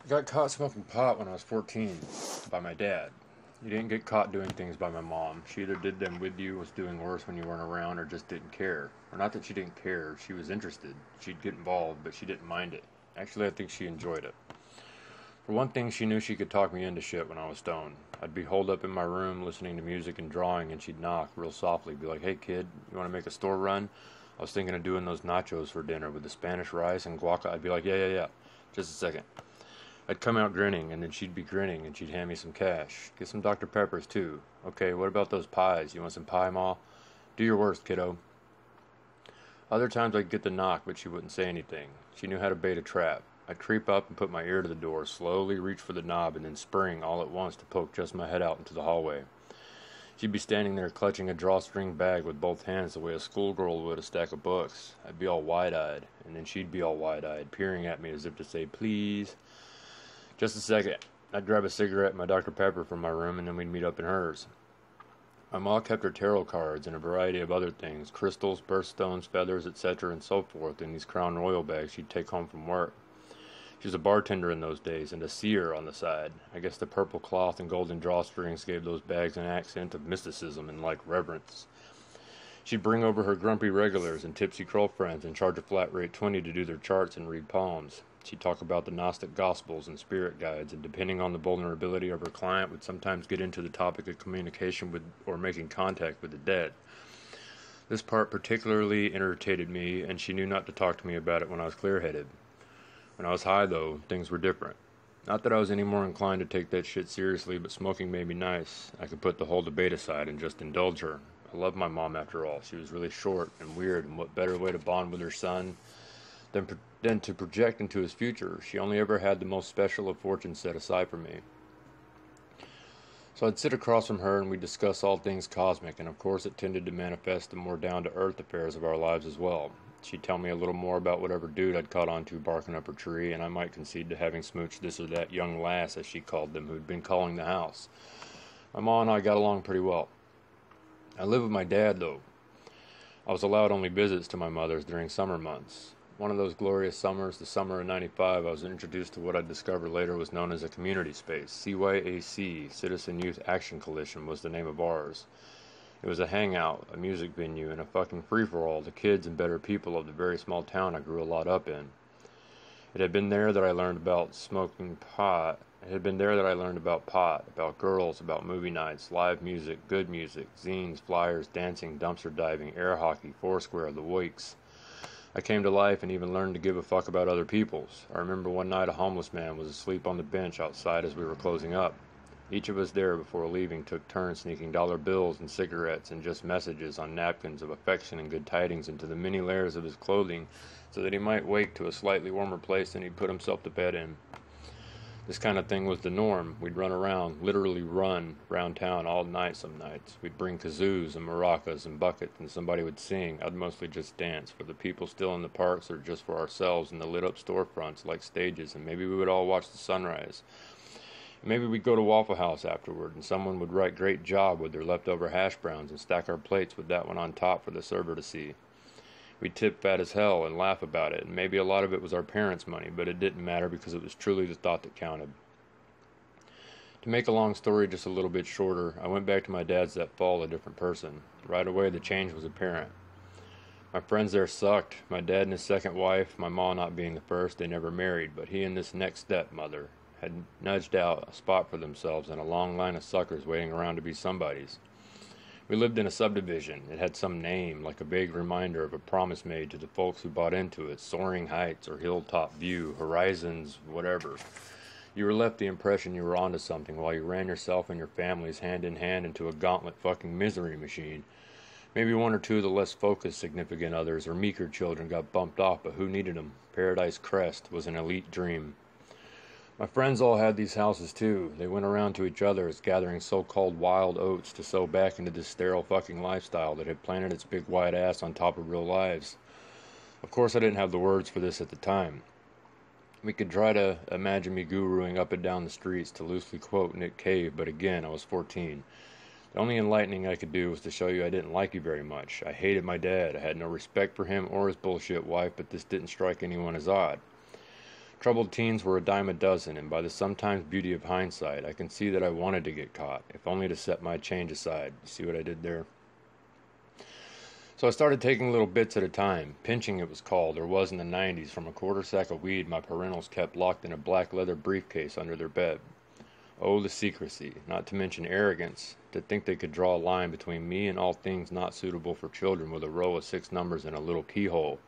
I got caught smoking pot when I was 14 by my dad. You didn't get caught doing things by my mom. She either did them with you, was doing worse when you weren't around, or just didn't care. Or not that she didn't care, she was interested. She'd get involved, but she didn't mind it. Actually, I think she enjoyed it. For one thing, she knew she could talk me into shit when I was stoned. I'd be holed up in my room listening to music and drawing, and she'd knock real softly, be like, "Hey kid, you want to make a store run? I was thinking of doing those nachos for dinner with the Spanish rice and guaca." I'd be like, "Yeah, yeah, yeah. Just a second." I'd come out grinning, and then she'd be grinning, and she'd hand me some cash. "Get some Dr. Peppers, too." "Okay, what about those pies? You want some pie, Ma?" "Do your worst, kiddo." Other times I'd get the knock, but she wouldn't say anything. She knew how to bait a trap. I'd creep up and put my ear to the door, slowly reach for the knob, and then spring all at once to poke just my head out into the hallway. She'd be standing there clutching a drawstring bag with both hands the way a schoolgirl would a stack of books. I'd be all wide-eyed, and then she'd be all wide-eyed, peering at me as if to say, "Please." "Just a second." I'd grab a cigarette and my Dr. Pepper from my room, and then we'd meet up in hers. My ma kept her tarot cards and a variety of other things, crystals, birthstones, feathers, etc., and so forth, in these Crown Royal bags she'd take home from work. She was a bartender in those days, and a seer on the side. I guess the purple cloth and golden drawstrings gave those bags an accent of mysticism and like reverence. She'd bring over her grumpy regulars and tipsy girlfriends and charge a flat rate 20 to do their charts and read palms. She'd talk about the Gnostic Gospels and spirit guides, and depending on the vulnerability of her client, would sometimes get into the topic of communication with or making contact with the dead. This part particularly irritated me, and she knew not to talk to me about it when I was clear-headed. When I was high, though, things were different. Not that I was any more inclined to take that shit seriously, but smoking made me nice. I could put the whole debate aside and just indulge her. I loved my mom after all. She was really short and weird, and what better way to bond with her son than to project into his future? She only ever had the most special of fortunes set aside for me. So I'd sit across from her and we'd discuss all things cosmic, and of course it tended to manifest the more down-to-earth affairs of our lives as well. She'd tell me a little more about whatever dude I'd caught on to barking up her tree, and I might concede to having smooched this or that young lass, as she called them, who'd been calling the house. My ma and I got along pretty well. I lived with my dad, though. I was allowed only visits to my mother's during summer months. One of those glorious summers, the summer of '95, I was introduced to what I'd discover later was known as a community space. CYAC, Citizen Youth Action Coalition, was the name of ours. It was a hangout, a music venue, and a fucking free-for-all to kids and better people of the very small town I grew a lot up in. It had been there that I learned about smoking pot. It had been there that I learned about pot, about girls, about movie nights, live music, zines, flyers, dancing, dumpster diving, air hockey, foursquare, the Wakes. I came to life and even learned to give a fuck about other people's. I remember one night a homeless man was asleep on the bench outside as we were closing up. Each of us there before leaving took turns sneaking dollar bills and cigarettes and just messages on napkins of affection and good tidings into the many layers of his clothing so that he might wake to a slightly warmer place than he'd put himself to bed in. This kind of thing was the norm. We'd run around, literally run around town all night some nights. We'd bring kazoos and maracas and buckets, and somebody would sing. I'd mostly just dance, for the people still in the parks or just for ourselves in the lit-up storefronts like stages, and maybe we would all watch the sunrise. Maybe we'd go to Waffle House afterward, and someone would write "great job" with their leftover hash browns and stack our plates with that one on top for the server to see. We'd tip fat as hell and laugh about it, and maybe a lot of it was our parents' money, but it didn't matter because it was truly the thought that counted. To make a long story just a little bit shorter, I went back to my dad's that fall a different person. Right away the change was apparent. My friends there sucked. My dad and his second wife, my ma not being the first, they never married, but he and this next stepmother had nudged out a spot for themselves in a long line of suckers waiting around to be somebody's. We lived in a subdivision. It had some name, like a vague reminder of a promise made to the folks who bought into it. Soaring Heights or Hilltop View, Horizons, whatever. You were left the impression you were onto something while you ran yourself and your families hand in hand into a gauntlet fucking misery machine. Maybe one or two of the less focused significant others or meeker children got bumped off, but who needed them? Paradise Crest was an elite dream. My friends all had these houses too. They went around to each other as gathering so-called wild oats to sow back into this sterile fucking lifestyle that had planted its big white ass on top of real lives. Of course I didn't have the words for this at the time. We could try to imagine me guruing up and down the streets to loosely quote Nick Cave, but again, I was 14. The only enlightening I could do was to show you I didn't like you very much. I hated my dad. I had no respect for him or his bullshit wife, but this didn't strike anyone as odd. Troubled teens were a dime a dozen, and by the sometimes beauty of hindsight, I can see that I wanted to get caught, if only to set my change aside. See what I did there? So I started taking little bits at a time. Pinching it was called, or was in the 90s, from a quarter sack of weed my parentals kept locked in a black leather briefcase under their bed. Oh, the secrecy, not to mention arrogance, to think they could draw a line between me and all things not suitable for children with a row of 6 numbers and a little keyhole.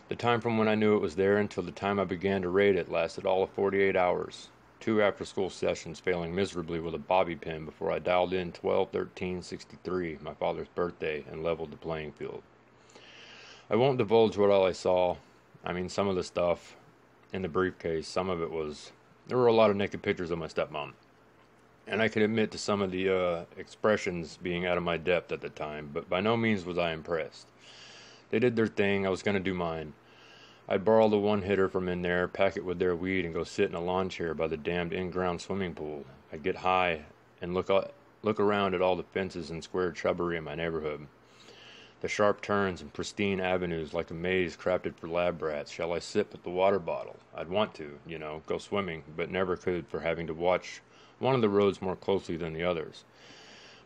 The time from when I knew it was there until the time I began to raid it lasted all of 48 hours. 2 after-school sessions failing miserably with a bobby pin before I dialed in 12/13/63, my father's birthday, and leveled the playing field. I won't divulge what all I saw. I mean, some of the stuff in the briefcase, some of it was... There were a lot of naked pictures of my stepmom. And I can admit to some of the expressions being out of my depth at the time, but by no means was I impressed. They did their thing, I was going to do mine. I'd borrow the one-hitter from in there, pack it with their weed, and go sit in a lawn chair by the damned in-ground swimming pool. I'd get high and look around at all the fences and squared shrubbery in my neighborhood. The sharp turns and pristine avenues like a maze crafted for lab rats. Shall I sip at the water bottle? I'd want to, go swimming, but never could for having to watch one of the roads more closely than the others.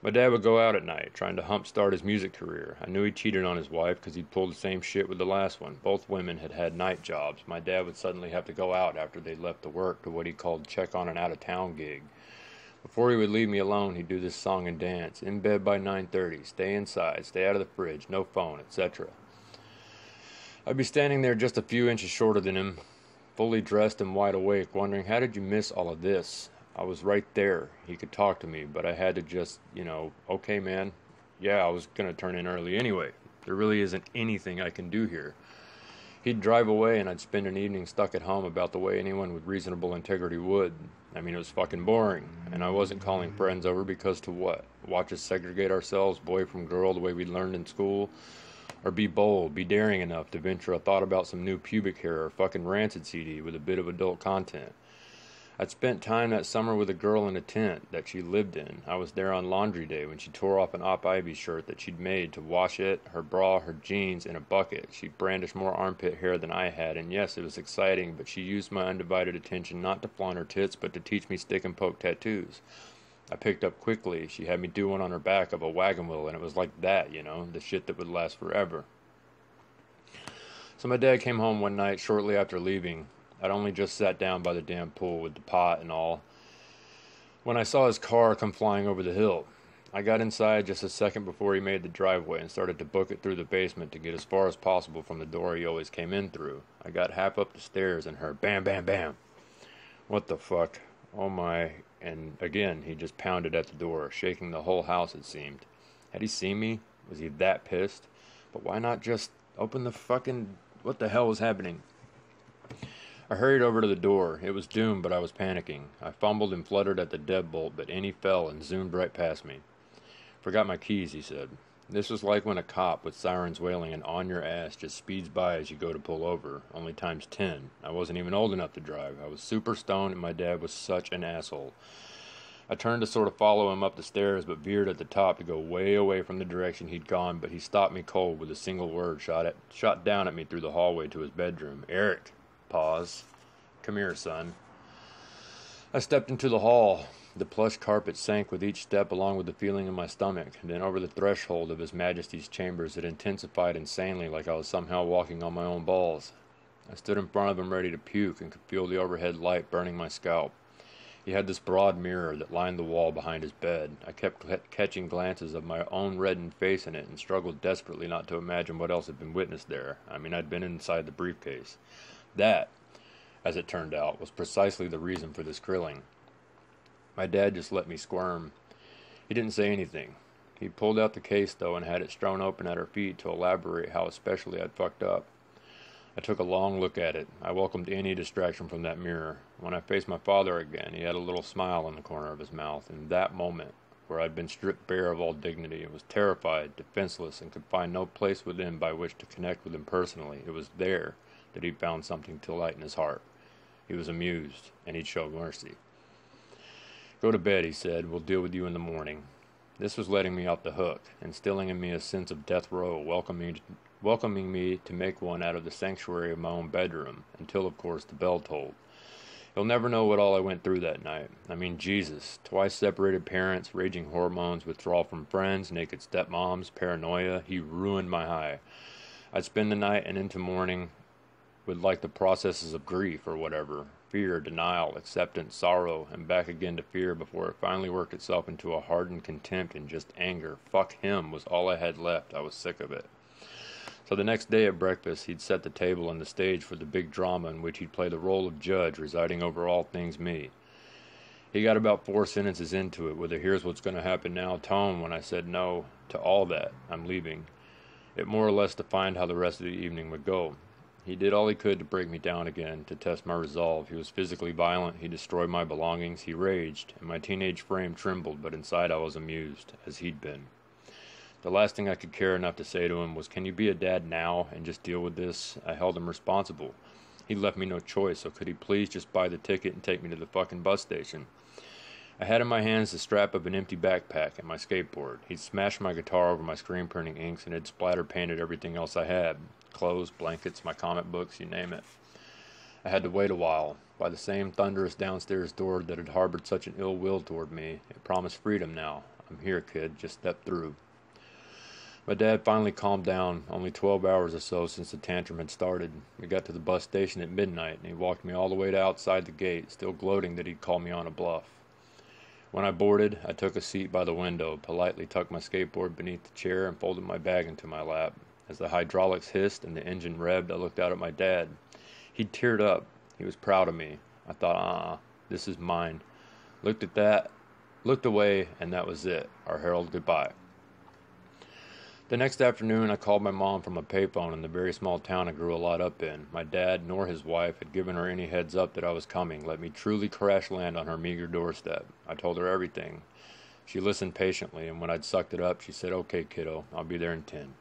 My dad would go out at night, trying to hump-start his music career. I knew he cheated on his wife because he'd pulled the same shit with the last one. Both women had had night jobs. My dad would suddenly have to go out after they left to work to what he called check on an out-of-town gig. Before he would leave me alone, he'd do this song and dance. In bed by 9:30, stay inside, stay out of the fridge, no phone, etc. I'd be standing there just a few inches shorter than him, fully dressed and wide awake, wondering, how did you miss all of this? I was right there. He could talk to me, but I had to just, okay, man. Yeah, I was going to turn in early anyway. There really isn't anything I can do here. He'd drive away and I'd spend an evening stuck at home about the way anyone with reasonable integrity would. I mean, it was fucking boring. And I wasn't calling friends over because to what? Watch us segregate ourselves, boy from girl, the way we learned in school? Or be bold, be daring enough to venture a thought about some new pubic hair or fucking Rancid CD with a bit of adult content? I'd spent time that summer with a girl in a tent that she lived in. I was there on laundry day when she tore off an Op Ivy shirt that she'd made to wash it, her bra, her jeans, in a bucket. She brandished more armpit hair than I had, and yes, it was exciting, but she used my undivided attention not to flaunt her tits, but to teach me stick and poke tattoos. I picked up quickly. She had me do one on her back of a wagon wheel, and it was like that, the shit that would last forever. So my dad came home one night shortly after leaving. I'd only just sat down by the damn pool with the pot and all when I saw his car come flying over the hill. I got inside just a second before he made the driveway and started to book it through the basement to get as far as possible from the door he always came in through. I got half up the stairs and heard bam, bam, bam. What the fuck? Oh my. And again, he just pounded at the door, shaking the whole house, it seemed. Had he seen me? Was he that pissed? But why not just open the fucking... What the hell was happening? I hurried over to the door. It was doomed, but I was panicking. I fumbled and fluttered at the deadbolt, but Annie fell and zoomed right past me. Forgot my keys, he said. This was like when a cop with sirens wailing and on your ass just speeds by as you go to pull over, only times 10. I wasn't even old enough to drive. I was super stoned and my dad was such an asshole. I turned to sort of follow him up the stairs, but veered at the top to go way away from the direction he'd gone, but he stopped me cold with a single word shot down at me through the hallway to his bedroom. Eric. Pause. Come here, son. I stepped into the hall. The plush carpet sank with each step along with the feeling in my stomach. Then over the threshold of His Majesty's chambers it intensified insanely like I was somehow walking on my own balls. I stood in front of him ready to puke and could feel the overhead light burning my scalp. He had this broad mirror that lined the wall behind his bed. I kept catching glances of my own reddened face in it and struggled desperately not to imagine what else had been witnessed there. I mean, I'd been inside the briefcase. That, as it turned out, was precisely the reason for this grilling. My dad just let me squirm. He didn't say anything. He pulled out the case, though, and had it strewn open at her feet to elaborate how especially I'd fucked up. I took a long look at it. I welcomed any distraction from that mirror. When I faced my father again, he had a little smile on the corner of his mouth. In that moment, where I'd been stripped bare of all dignity, and was terrified, defenseless, and could find no place within by which to connect with him personally, it was there that he found something to lighten his heart. He was amused, and he'd show mercy. Go to bed, he said. We'll deal with you in the morning. This was letting me off the hook, instilling in me a sense of death row, welcoming welcoming me to make one out of the sanctuary of my own bedroom, until, of course, the bell tolled. You'll never know what all I went through that night. I mean, Jesus. Twice separated parents, raging hormones, withdrawal from friends, naked stepmoms, paranoia. He ruined my high. I'd spend the night and into morning with like the processes of grief or whatever. Fear, denial, acceptance, sorrow, and back again to fear before it finally worked itself into a hardened contempt and just anger. Fuck him was all I had left. I was sick of it. So the next day at breakfast, he'd set the table and the stage for the big drama in which he'd play the role of judge, residing over all things me. He got about 4 sentences into it with a "here's what's going to happen now" tone when I said no to all that. I'm leaving. It more or less defined how the rest of the evening would go. He did all he could to break me down again, to test my resolve. He was physically violent. He destroyed my belongings. He raged, and my teenage frame trembled, but inside I was amused, as he'd been. The last thing I could care enough to say to him was, "Can you be a dad now and just deal with this?" I held him responsible. He left me no choice, so could he please just buy the ticket and take me to the fucking bus station? I had in my hands the strap of an empty backpack and my skateboard. He'd smashed my guitar over my screen printing inks and had splatter painted everything else I had. Clothes, blankets, my comic books, you name it. I had to wait a while. By the same thunderous downstairs door that had harbored such an ill will toward me, it promised freedom now. "I'm here, kid. Just step through." My dad finally calmed down, only 12 hours or so since the tantrum had started. We got to the bus station at midnight, and he walked me all the way to outside the gate, still gloating that he'd called me on a bluff. When I boarded, I took a seat by the window, politely tucked my skateboard beneath the chair, and folded my bag into my lap. As the hydraulics hissed and the engine revved, I looked out at my dad. He'd teared up. He was proud of me. I thought, this is mine. Looked at that, looked away, and that was it. Our herald goodbye. The next afternoon, I called my mom from a payphone in the very small town I grew a lot up in. My dad nor his wife had given her any heads up that I was coming, let me truly crash land on her meager doorstep. I told her everything. She listened patiently, and when I'd sucked it up, she said, "Okay, kiddo, I'll be there in 10.